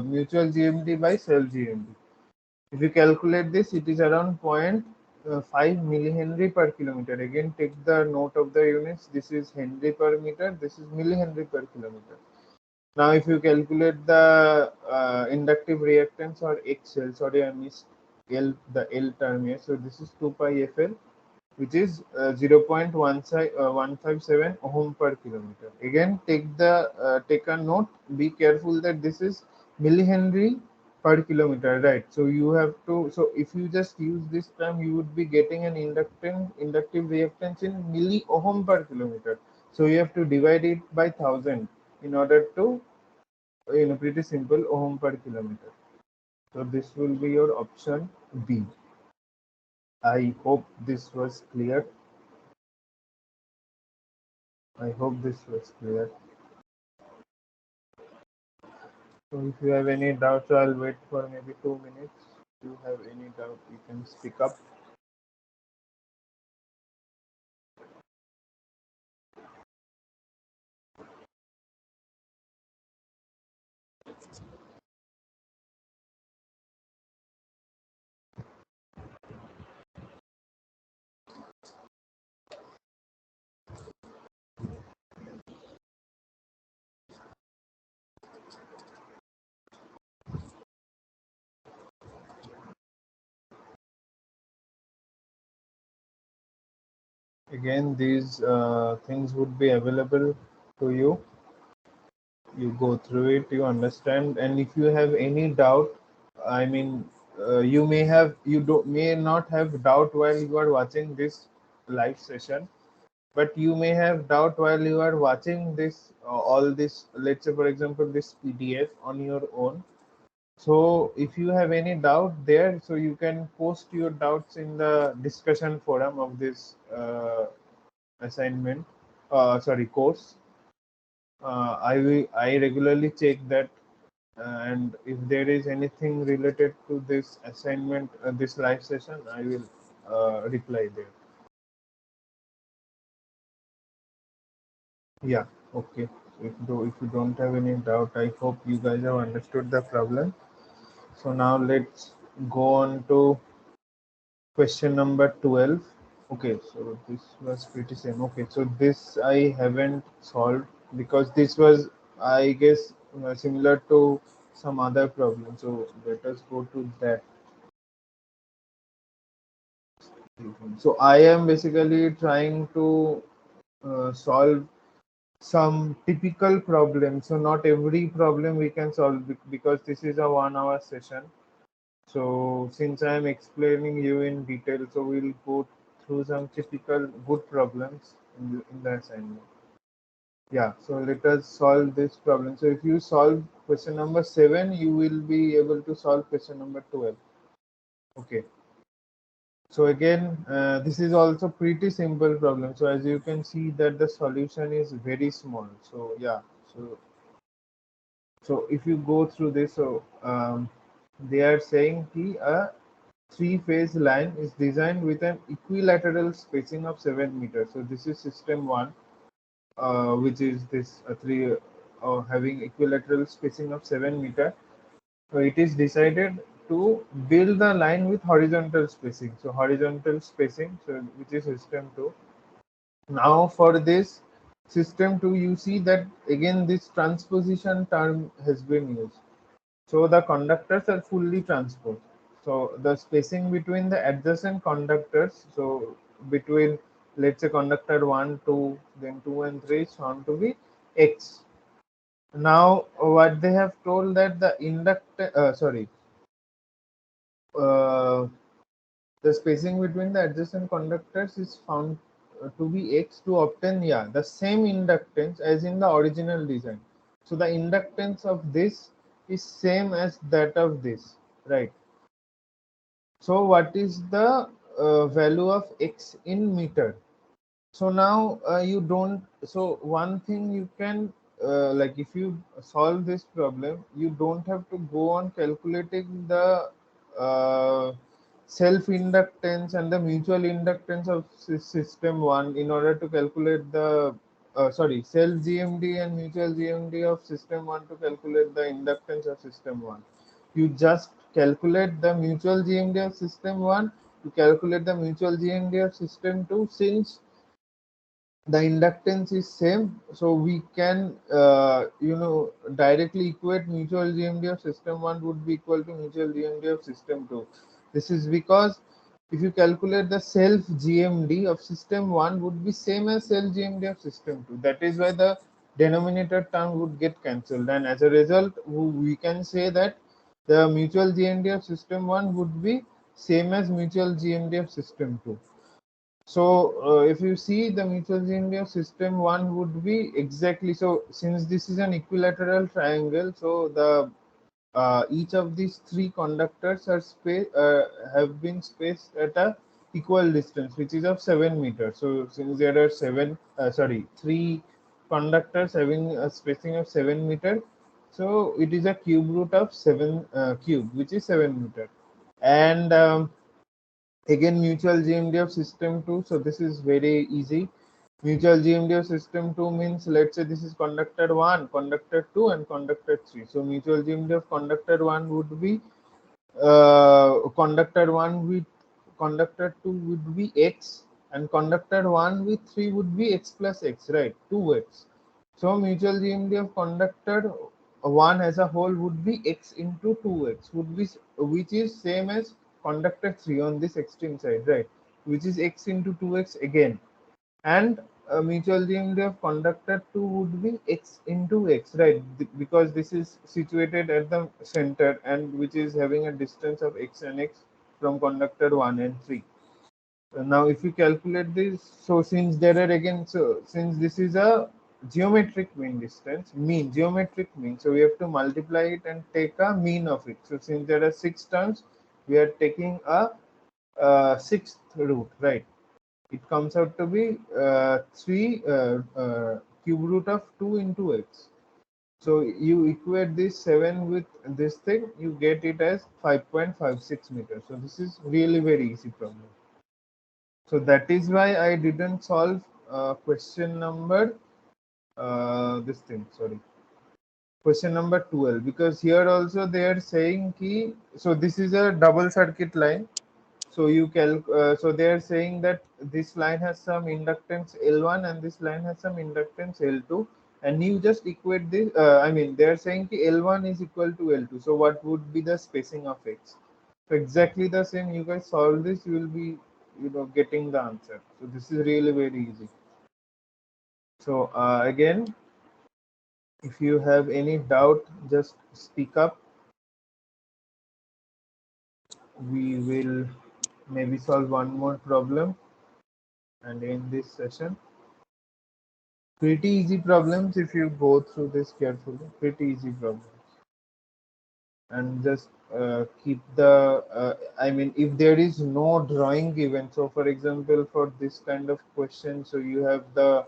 mutual GMD by cell GMD. If you calculate this, it is around 0.5 millihenry per kilometer. Again, take the note of the units. This is henry per meter. This is millihenry per kilometer. Now, if you calculate the inductive reactance or XL, sorry, I missed the L term here. So this is 2 pi FL, which is 0.157 ohm per kilometer. Again, take a note. Be careful that this is millihenry per kilometer, right? So you have to. So if you just use this term, you would be getting an inductive reactance in milli ohm per kilometer. So you have to divide it by 1000 in order to, pretty simple, ohm per kilometer. So this will be your option B. I hope this was clear. I hope this was clear. So if you have any doubts, I'll wait for maybe 2 minutes. If you have any doubt, you can speak up. Again, these things would be available to you. You go through it, you understand, and if you have any doubt, I mean, you may not have doubt while you are watching this live session, but you may have doubt while you are watching this all this, let's say for example this PDF on your own. So if you have any doubt there, so you can post your doubts in the discussion forum of this assignment, sorry, course. I regularly check that, and if there is anything related to this assignment, this live session, I will reply there. Yeah, okay. If you don't have any doubt, I hope you guys have understood the problem. So now let's go on to question number 12. Okay, so this was pretty same. Okay, so this I haven't solved because this was, I guess, similar to some other problem. So let us go to that. So I am basically trying to solve some typical problems. So not every problem we can solve because this is a 1 hour session. So since I am explaining you in detail, so we'll go through some typical good problems in the assignment. Yeah, so let us solve this problem. So if you solve question number 7, you will be able to solve question number 12. Okay. So again, this is also pretty simple problem. So as you can see that the solution is very small. So yeah, so if you go through this, so they are saying ki a three-phase line is designed with an equilateral spacing of 7 meters. So this is system 1, which is this three having equilateral spacing of 7 meter. So it is decided to build the line with horizontal spacing. So horizontal spacing, so which is system 2. Now for this system 2, you see that again this transposition term has been used. So the conductors are fully transposed. So the spacing between the adjacent conductors, so between let's say conductor 1, 2, then 2 and 3 is found to be x. Now what they have told that the inductor, uh, the spacing between the adjacent conductors is found to be x to obtain, yeah, the same inductance as in the original design. So the inductance of this is same as that of this, right? So what is the value of x in meter? So now you don't, so one thing you can like if you solve this problem, you don't have to go on calculating the self inductance and the mutual inductance of system 1 in order to calculate the self GMD and mutual GMD of system 1 to calculate the inductance of system 1. You just calculate the mutual GMD of system 1, you calculate the mutual GMD of system 2. Since the inductance is same, so we can directly equate mutual GMD of system 1 would be equal to mutual GMD of system 2. This is because if you calculate the self GMD of system 1 would be same as self GMD of system 2. That is why the denominator term would get cancelled, and as a result we can say that the mutual GMD of system 1 would be same as mutual GMD of system 2. So if you see the mutual GMD of system 1 would be exactly, so since this is an equilateral triangle, so the each of these three conductors are have been spaced at a equal distance, which is of 7 meters. So since there are three conductors having a spacing of 7 meter, so it is a cube root of 7 cube, which is 7 meter. And again mutual GMD of system 2, so this is very easy. Mutual GMD of system 2 means, let's say this is conductor 1, conductor 2 and conductor 3. So mutual GMD of conductor 1 would be conductor 1 with conductor 2 would be x, and conductor 1 with 3 would be x plus x, right? 2x. So mutual GMD of conductor 1 as a whole would be x into 2x, would be, which is same as conductor 3 on this extreme side, right? Which is x into 2x again. And mutual GMD of conductor 2 would be x into x, right? Because this is situated at the center and which is having a distance of x and x from conductor 1 and 3. Now if you calculate this, so since there are again, so since this is a geometric mean distance, geometric mean, so we have to multiply it and take a mean of it. So since there are 6 terms, we are taking a sixth root, right? It comes out to be 3 cube root of 2 into x. So you equate this 7 with this thing, you get it as 5.56 meters. So this is really very easy problem. So that is why I didn't solve question number this thing, sorry, question number 12, because here also they are saying key. So this is a double circuit line. So so they are saying that this line has some inductance L1 and this line has some inductance L2, and you just equate this. They are saying ki L1 is equal to L2. So what would be the spacing of X? So exactly the same. You guys solve this, you will be getting the answer. So this is really very easy. So again, if you have any doubt, just speak up. We will maybe solve one more problem and end this session. Pretty easy problems if you go through this carefully. Pretty easy problems. And just keep the I mean, if there is no drawing given, so for example for this kind of question, so you have the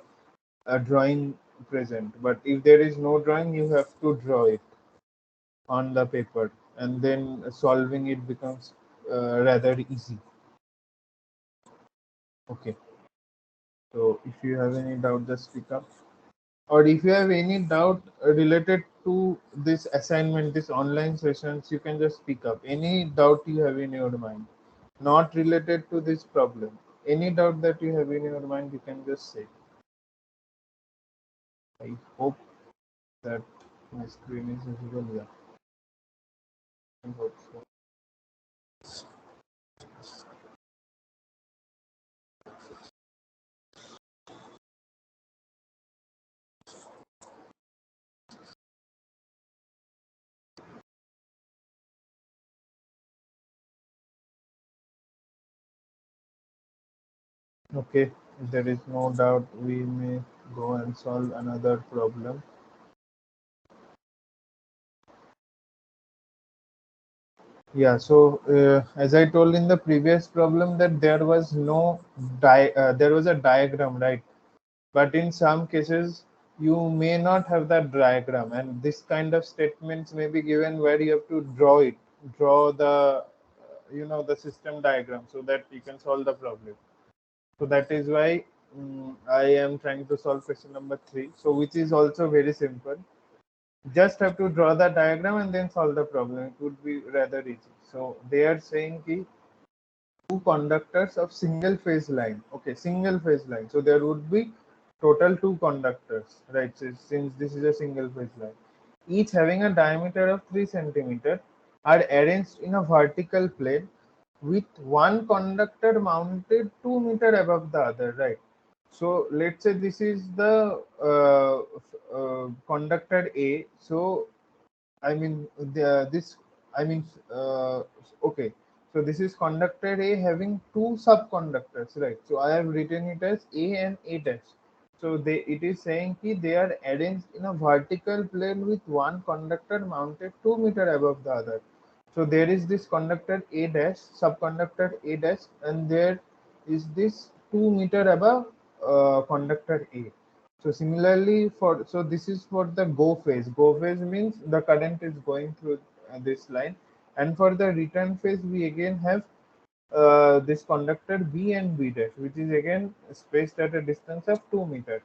drawing present, but if there is no drawing, you have to draw it on the paper, and then solving it becomes rather easy. Okay, so if you have any doubt, just speak up. Or if you have any doubt related to this assignment, this online sessions, you can just speak up. Any doubt you have in your mind, not related to this problem. Any doubt that you have in your mind, you can just say. I hope that my screen is visible. Yeah, I hope so. Okay, if there is no doubt, we may go and solve another problem. Yeah, so as I told in the previous problem that there was no there was a diagram, right? But in some cases, you may not have that diagram, and this kind of statements may be given where you have to draw the the system diagram so that you can solve the problem. So that is why I am trying to solve question number 3. So which is also very simple. Just have to draw the diagram and then solve the problem. It would be rather easy. So they are saying ki two conductors of single phase line. Okay, single phase line. So there would be total two conductors, right? So since this is a single phase line, each having a diameter of 3 centimeter, are arranged in a vertical plane with one conductor mounted 2 meter above the other, right? So let's say this is the conductor A. So I mean, this, I mean, okay. So this is conductor A having two subconductors, right? So I have written it as A and A dash. So it is saying that they are arranged in a vertical plane with one conductor mounted 2 meter above the other. So there is this conductor A dash, subconductor A dash, and there is this 2 meter above conductor A. So similarly so this is for the go phase. Go phase means the current is going through this line, and for the return phase we again have this conductor B and B dash, which is again spaced at a distance of 2 meter.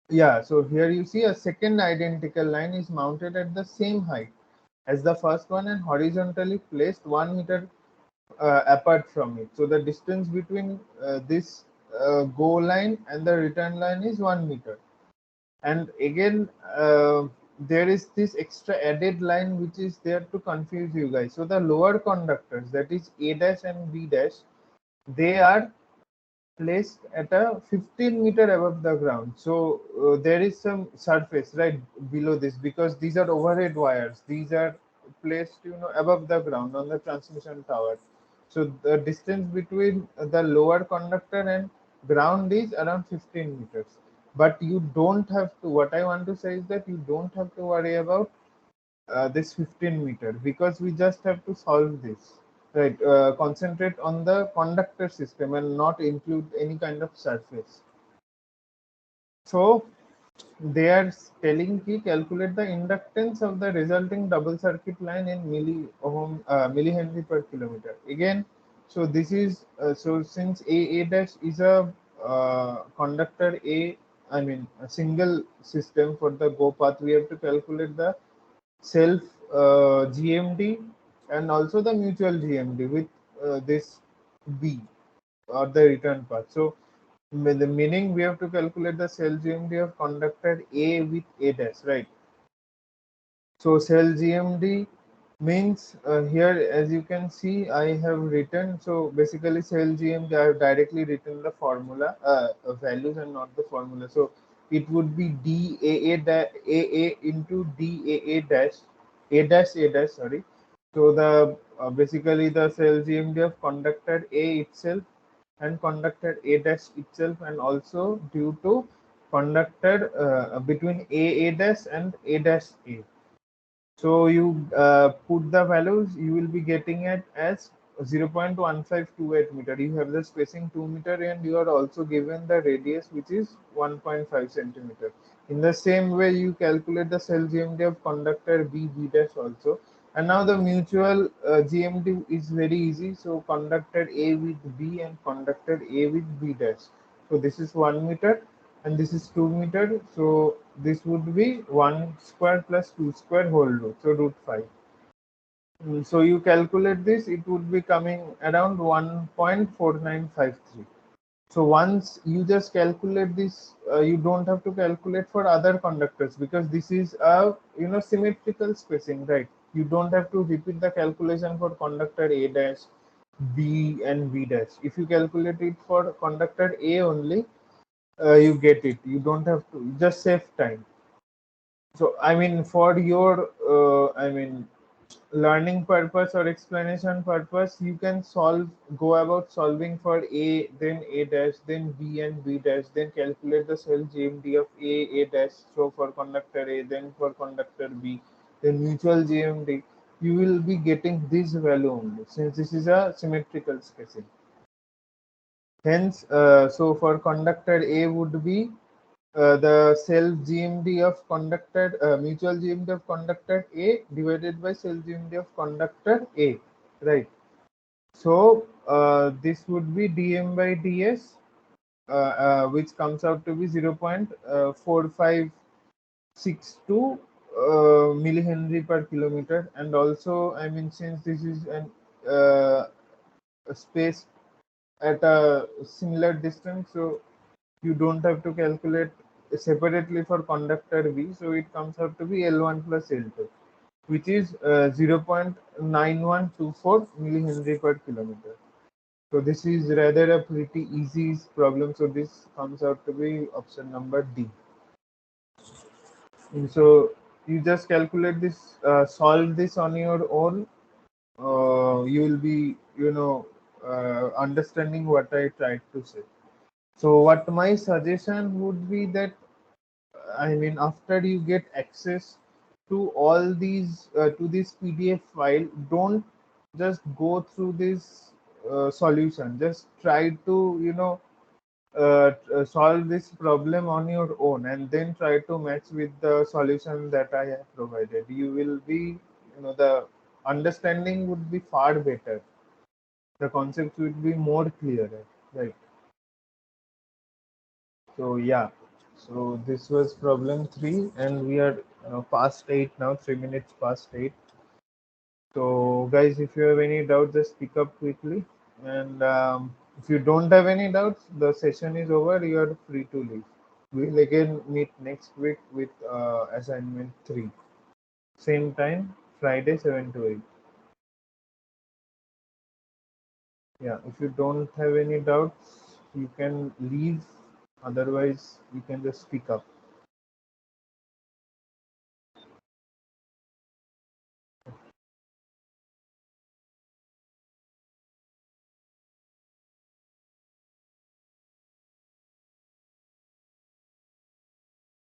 Yeah, so here you see a second identical line is mounted at the same height as the first one and horizontally placed 1 meter apart from it. So the distance between this go line and the return line is 1 meter. And again, there is this extra added line which is there to confuse you guys. So the lower conductors, that is A dash and B dash, they are placed at a 15 meter above the ground. So there is some surface right below this, because these are overhead wires. These are placed above the ground on the transmission tower. So the distance between the lower conductor and ground is around 15 meters. But you don't have to, what I want to say is that you don't have to worry about this 15 meter, because we just have to solve this, right? Concentrate on the conductor system and not include any kind of surface. So they are telling ki calculate the inductance of the resulting double circuit line in millihenry per kilometer. Again, so this is so since A dash is a conductor A, I mean a single system for the go path, we have to calculate the self GMD and also the mutual GMD with this B or the return path. So the meaning we have to calculate the cell GMD of conductor A with A dash, right? So cell GMD Means here, as you can see, I have written, so basically cell GMD, I have directly written the formula values and not the formula. So it would be AA into DAA dash A dash, sorry. So the basically the cell GMD of conductor A itself and conductor A dash itself, and also due to conductor between AA dash and A dash A. So you put the values, you will be getting it as 0.1528 meter. You have the spacing 2 meter and you are also given the radius which is 1.5 centimeter. In the same way, you calculate the cell GMD of conductor B dash also. And now the mutual GMD is very easy. So conductor A with B and conductor A with B dash. So this is 1 meter and this is 2 meter. So this would be 1 square plus 2 square whole root, so root 5. So you calculate this, it would be coming around 1.4953. So once you just calculate this, you don't have to calculate for other conductors because this is a symmetrical spacing, right? You don't have to repeat the calculation for conductor A dash, B and B dash. If you calculate it for conductor A only, you get it. You don't have to, just save time. So I mean, for your learning purpose or explanation purpose, you can go about solving for A, then A dash, then B and B dash, then calculate the cell GMD of A dash. So for conductor A, then for conductor B, then mutual GMD. You will be getting this value only since this is a symmetrical spacing. Hence, so for conductor A would be the self GMD of conductor, mutual GMD of conductor A divided by self GMD of conductor A, right? So this would be dm by ds, which comes out to be 0.4562 millihenry per kilometer. And also, I mean, since this is a space at a similar distance, so you don't have to calculate separately for conductor B. So it comes out to be L1 plus L2, which is 0.9124 millihenry per kilometer. So this is rather a pretty easy problem. So this comes out to be option number D. And so you just calculate this, solve this on your own. You will be, understanding what I tried to say. So what my suggestion would be that, I mean, after you get access to all these to this PDF file, don't just go through this solution. Just try to solve this problem on your own, and then try to match with the solution that I have provided. You will be, the understanding would be far better. The concepts would be more clearer, right? So yeah, so this was problem 3, and we are past 8 now, 3 minutes past 8. So guys, if you have any doubt, just pick up quickly. And if you don't have any doubts, the session is over. You are free to leave. We'll again meet next week with assignment 3. Same time, Friday 7 to 8. Yeah, if you don't have any doubts, you can leave. Otherwise, you can just pick up.